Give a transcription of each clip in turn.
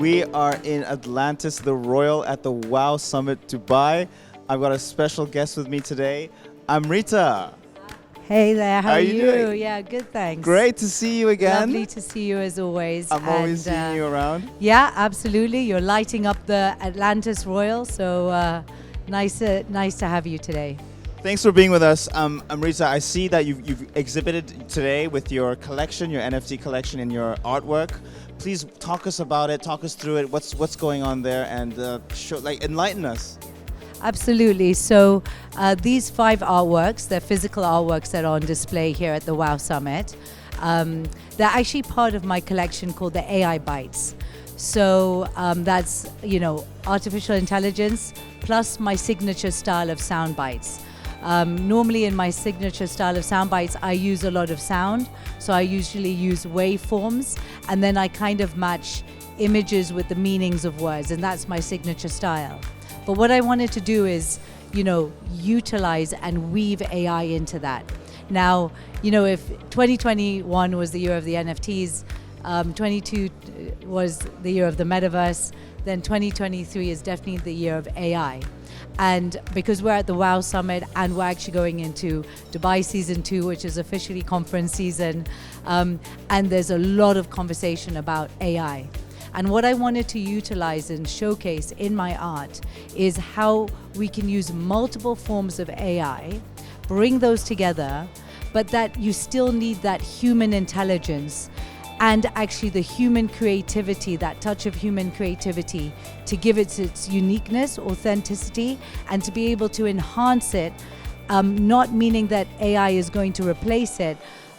We are in Atlantis, the Royal at the WOW Summit, Dubai. I've got a special guest with me today, Amrita. Hey there, how are you? doing? Yeah, good, thanks. Great to see you again. Lovely to see you as always. I'm always seeing you around. Yeah, absolutely. You're lighting up the Atlantis Royal, so nice to have you today. Thanks for being with us. Amrita, I see that you've exhibited today with your collection, your NFT collection and your artwork. Please talk us about it, talk us through it, what's going on there, and enlighten us. Absolutely. So these 5 artworks, they're physical artworks that are on display here at the WOW Summit. They're actually part of my collection called the AI Bytes. So that's, artificial intelligence plus my signature style of sound bites. Normally in my signature style of sound bites, I use a lot of sound. So I usually use waveforms, and then I kind of match images with the meanings of words, and that's my signature style. But what I wanted to do is, utilize and weave AI into that. Now, if 2021 was the year of the NFTs, 22 was the year of the metaverse, then 2023 is definitely the year of AI. And because we're at the WOW Summit and we're actually going into Dubai Season 2, which is officially conference season, and there's a lot of conversation about AI. And what I wanted to utilize and showcase in my art is how we can use multiple forms of AI, bring those together, but that you still need that human intelligence and actually the human creativity, that touch of human creativity, to give it its uniqueness, authenticity, and to be able to enhance it, not meaning that AI is going to replace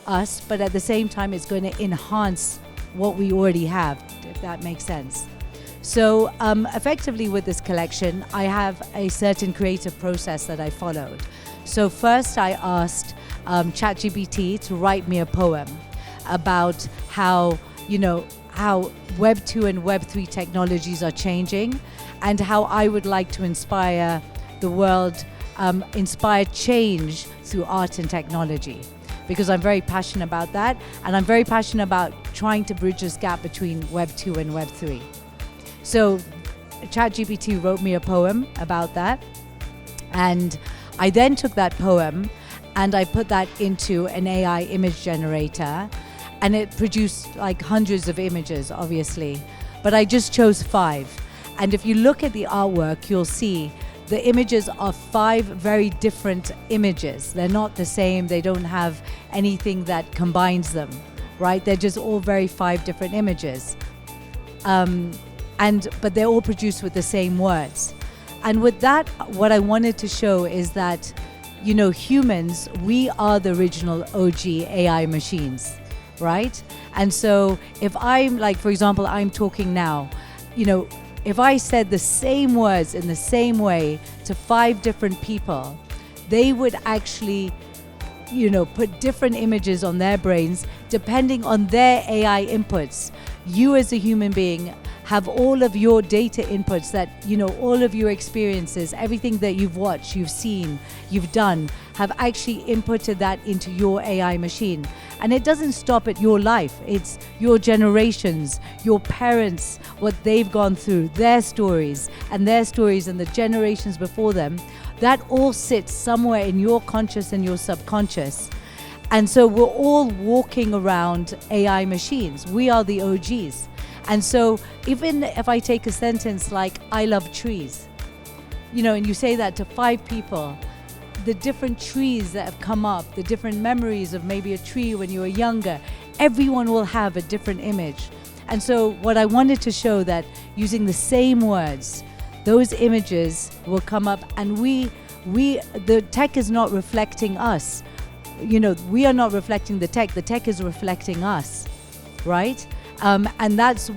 us, but at the same time it's going to enhance what we already have, if that makes sense. So effectively with this collection, I have a certain creative process that I followed. So first I asked ChatGPT to write me a poem about how Web 2 and Web 3 technologies are changing, and how I would like to inspire the world, inspire change through art and technology. Because I'm very passionate about that, and I'm very passionate about trying to bridge this gap between Web 2 and Web 3. So ChatGPT wrote me a poem about that, and I then took that poem and I put that into an AI image generator, and it produced like hundreds of images, obviously, but I just chose 5. And if you look at the artwork, you'll see the images are 5 very different images. They're not the same. They don't have anything that combines them, right? They're just all 5 different images. But they're all produced with the same words. And with that, what I wanted to show is that, humans, we are the original OG AI machines, right? And so if I'm for example, I'm talking now, if I said the same words in the same way to 5 different people, they would actually, put different images on their brains depending on their AI inputs. You as a human being have all of your data inputs that, all of your experiences, everything that you've watched, you've seen, you've done, have actually inputted that into your AI machine. And it doesn't stop at your life. It's your generations, your parents, what they've gone through, their stories and the generations before them. That all sits somewhere in your conscious and your subconscious. And so we're all walking around AI machines. We are the OGs. And so even if I take a sentence like, I love trees, and you say that to 5 people, the different trees that have come up, the different memories of maybe a tree when you were younger, everyone will have a different image. And so what I wanted to show that using the same words, those images will come up, and the tech is not reflecting us. We are not reflecting the tech is reflecting us, right? And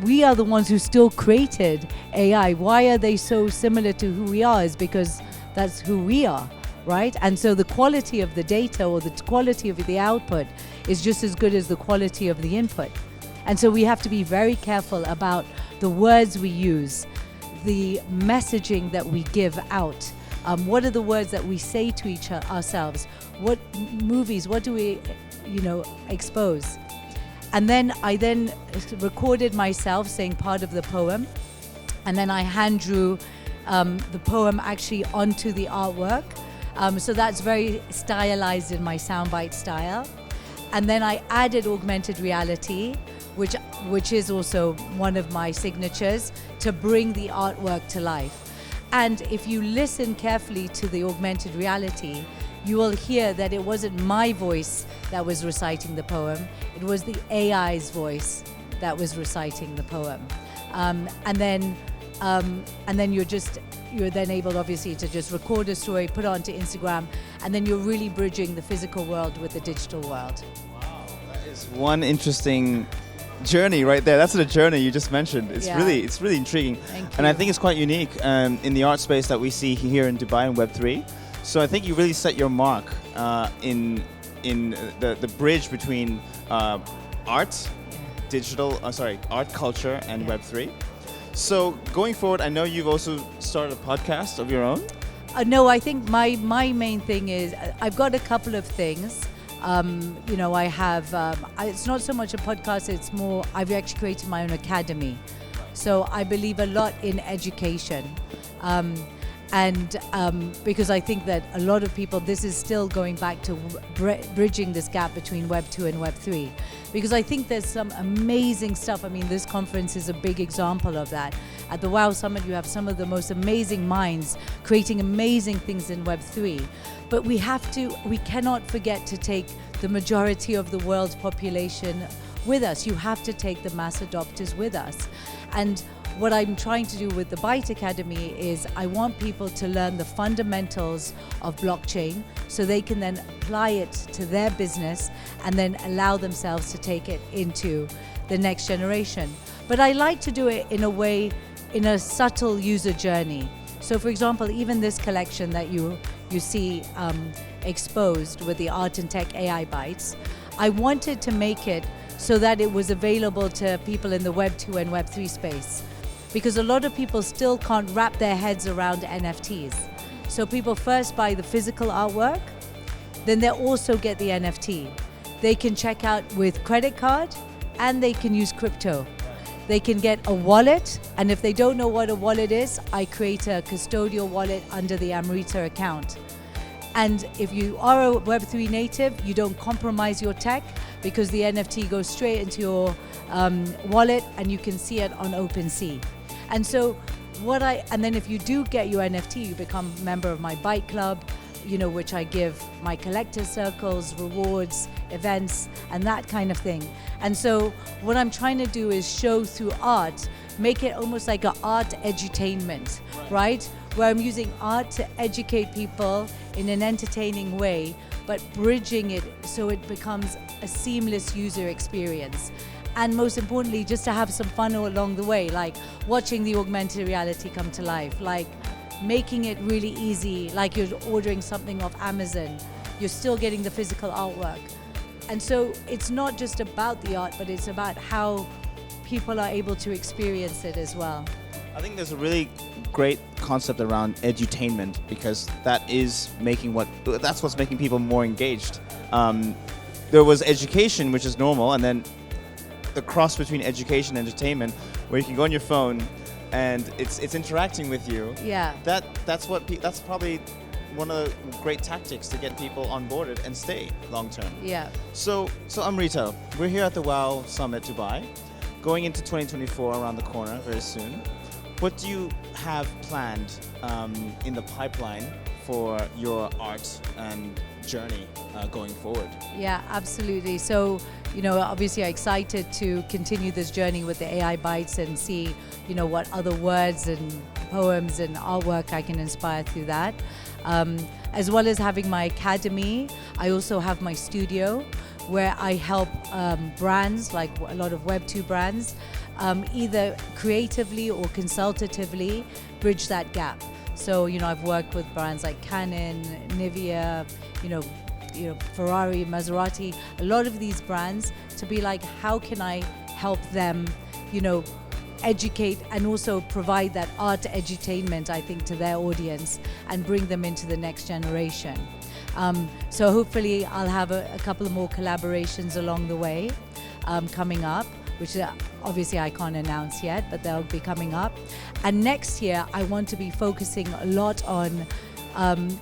we are the ones who still created AI. Why are they so similar to who we are? Is because that's who we are, right? And so the quality of the data or the quality of the output is just as good as the quality of the input. And so we have to be very careful about the words we use, the messaging that we give out. What are the words that we say to ourselves? What movies, what do we, expose? And then I recorded myself saying part of the poem, and then I hand drew the poem actually onto the artwork. So that's very stylized in my soundbite style. And then I added augmented reality, which is also one of my signatures, to bring the artwork to life. And if you listen carefully to the augmented reality, you will hear that it wasn't my voice that was reciting the poem, it was the AI's voice that was reciting the poem. And then you're then able, obviously, to just record a story, put it onto Instagram, and then you're really bridging the physical world with the digital world. Wow, that is one interesting journey right there. That's the journey you just mentioned. It's really intriguing. Thank you. And I think it's quite unique in the art space that we see here in Dubai in Web3. So I think you really set your mark in the bridge between art, art culture and Web3. So going forward, I know you've also started a podcast of your own. No, I think my main thing is I've got a couple of things. I have, it's not so much a podcast, it's more, I've actually created my own academy. So I believe a lot in education. Because I think that a lot of people, this is still going back to bridging this gap between Web 2 and Web 3. Because I think there's some amazing stuff. I mean, this conference is a big example of that. At the WOW Summit, you have some of the most amazing minds creating amazing things in Web 3. But we cannot forget to take the majority of the world's population with us. You have to take the mass adopters with us. And what I'm trying to do with the Byte Academy is I want people to learn the fundamentals of blockchain so they can then apply it to their business and then allow themselves to take it into the next generation. But I like to do it in a way, in a subtle user journey. So for example, even this collection that you see exposed with the Art and Tech AI Bytes, I wanted to make it so that it was available to people in the Web 2 and Web 3 space. Because a lot of people still can't wrap their heads around NFTs. So people first buy the physical artwork, then they also get the NFT. They can check out with credit card and they can use crypto. They can get a wallet, and if they don't know what a wallet is, I create a custodial wallet under the Amrita account. And if you are a Web3 native, you don't compromise your tech because the NFT goes straight into your wallet and you can see it on OpenSea. And so and then if you do get your NFT, you become a member of my Byte Club, which I give my collector circles, rewards, events, and that kind of thing. And so what I'm trying to do is show through art, make it almost like an art edutainment, right? Where I'm using art to educate people in an entertaining way, but bridging it so it becomes a seamless user experience. And most importantly, just to have some fun along the way, like watching the augmented reality come to life, like making it really easy, like you're ordering something off Amazon, you're still getting the physical artwork. And so it's not just about the art, but it's about how people are able to experience it as well. I think there's a really great concept around edutainment because that's what's making people more engaged. There was education, which is normal, and then the cross between education and entertainment, where you can go on your phone and it's interacting with you. Yeah. That's probably one of the great tactics to get people onboarded and stay long term. Yeah. So Amrita, we're here at the WOW Summit Dubai, going into 2024 around the corner very soon. What do you have planned in the pipeline for your art and journey going forward? Yeah, absolutely. So, obviously I'm excited to continue this journey with the AI Bytes and see, what other words and poems and artwork I can inspire through that. As well as having my academy, I also have my studio where I help brands, like a lot of Web 2 brands, either creatively or consultatively bridge that gap. So, I've worked with brands like Canon, Nivea, Ferrari, Maserati, a lot of these brands to be like, how can I help them, educate and also provide that art edutainment, I think, to their audience and bring them into the next generation. So hopefully I'll have a couple of more collaborations along the way. coming up, which obviously I can't announce yet, but they'll be coming up. And next year, I want to be focusing a lot on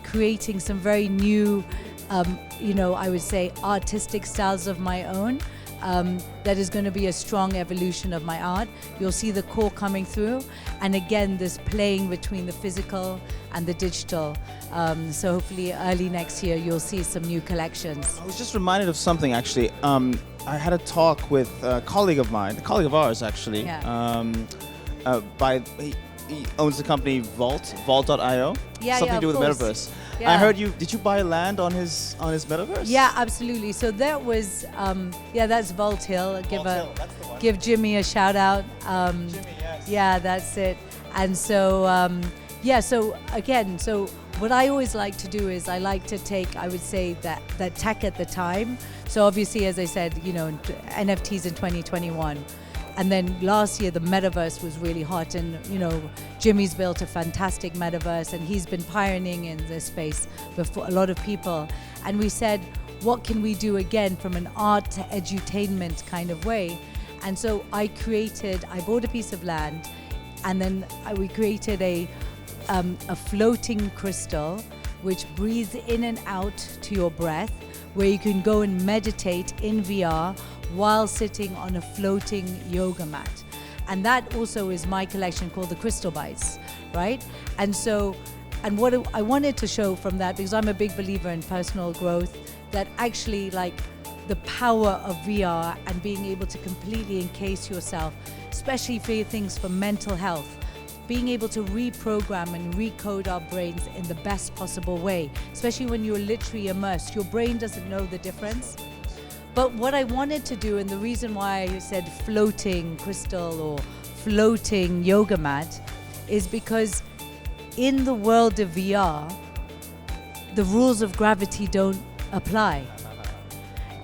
creating some very new, I would say artistic styles of my own. That is going to be a strong evolution of my art. You'll see the core coming through, and again this playing between the physical and the digital. So hopefully early next year you'll see some new collections. I was just reminded of something actually. I had a talk with a colleague of ours actually. Yeah. He owns the company Vault.io. Yeah, something to do with course. metaverse. Yeah. I heard did you buy land on his metaverse? Yeah, absolutely. So that was, that's Vault Hill. That's the one. Give Jimmy a shout out. Jimmy, yes. Yeah, that's it. And so, so what I always like to do is I like to take, I would say, that tech at the time. So obviously, as I said, NFTs in 2021. And then last year, the metaverse was really hot, and Jimmy's built a fantastic metaverse, and he's been pioneering in this space before a lot of people. And we said, what can we do again from an art to edutainment kind of way? And so I bought a piece of land, and then we created a floating crystal which breathes in and out to your breath, where you can go and meditate in VR while sitting on a floating yoga mat. And that also is my collection called the Crystal Bites, right? And what I wanted to show from that, because I'm a big believer in personal growth, that actually the power of VR and being able to completely encase yourself, especially for things for mental health, being able to reprogram and recode our brains in the best possible way, especially when you're literally immersed. Your brain doesn't know the difference. But what I wanted to do, and the reason why I said floating crystal or floating yoga mat, is because in the world of VR, the rules of gravity don't apply.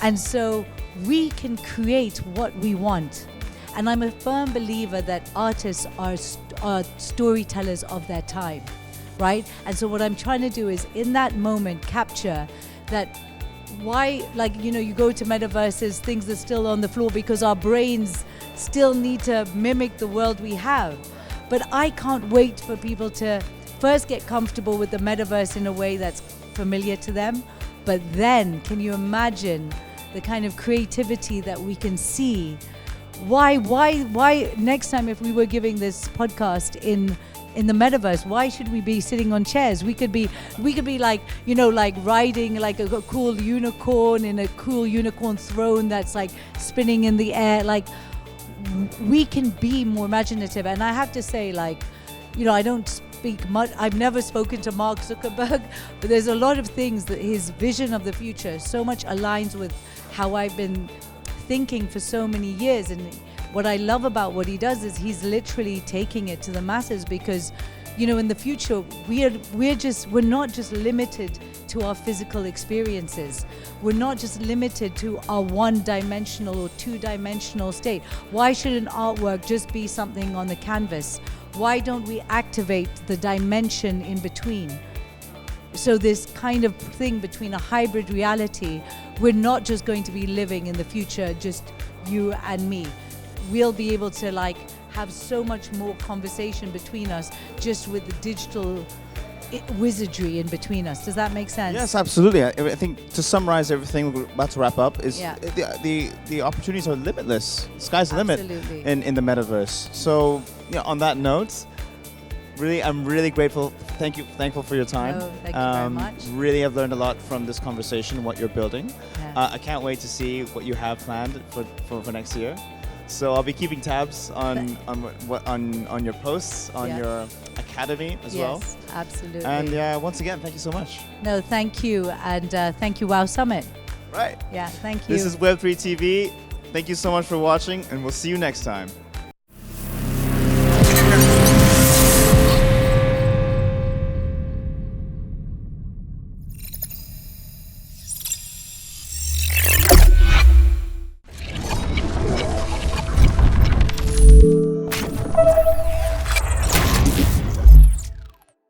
And so we can create what we want. And I'm a firm believer that artists are storytellers of their time, right? And so what I'm trying to do is in that moment capture that why, you go to metaverses, things are still on the floor because our brains still need to mimic the world we have. But I can't wait for people to first get comfortable with the metaverse in a way that's familiar to them. But then, can you imagine the kind of creativity that we can see? Why next time if we were giving this podcast in the metaverse, why should we be sitting on chairs? We could be riding like a cool unicorn in a cool unicorn throne that's spinning in the air. We can be more imaginative. And I have to say, I don't speak much. I've never spoken to Mark Zuckerberg, but there's a lot of things that his vision of the future so much aligns with how I've been thinking for so many years. And what I love about what he does is he's literally taking it to the masses, because in the future we're not just limited to our physical experiences. We're not just limited to our one-dimensional or two-dimensional state. Why should an artwork just be something on the canvas? Why don't we activate the dimension in between? So this kind of thing between a hybrid reality, we're not just going to be living in the future, just you and me. We'll be able to have so much more conversation between us just with the digital wizardry in between us. Does that make sense? Yes, absolutely. I think to summarize everything we're about to wrap up is the opportunities are limitless. Sky's the limit in the metaverse. So on that note, I'm really grateful. Thankful for your time. No, thank you very much. Really have learned a lot from this conversation, what you're building. Yeah. I can't wait to see what you have planned for next year. So I'll be keeping tabs on your posts, on your academy as well. Yes, absolutely. And once again, thank you so much. No, thank you. And thank you, Wow Summit. Right. Yeah, thank you. This is Web3 TV. Thank you so much for watching, and we'll see you next time.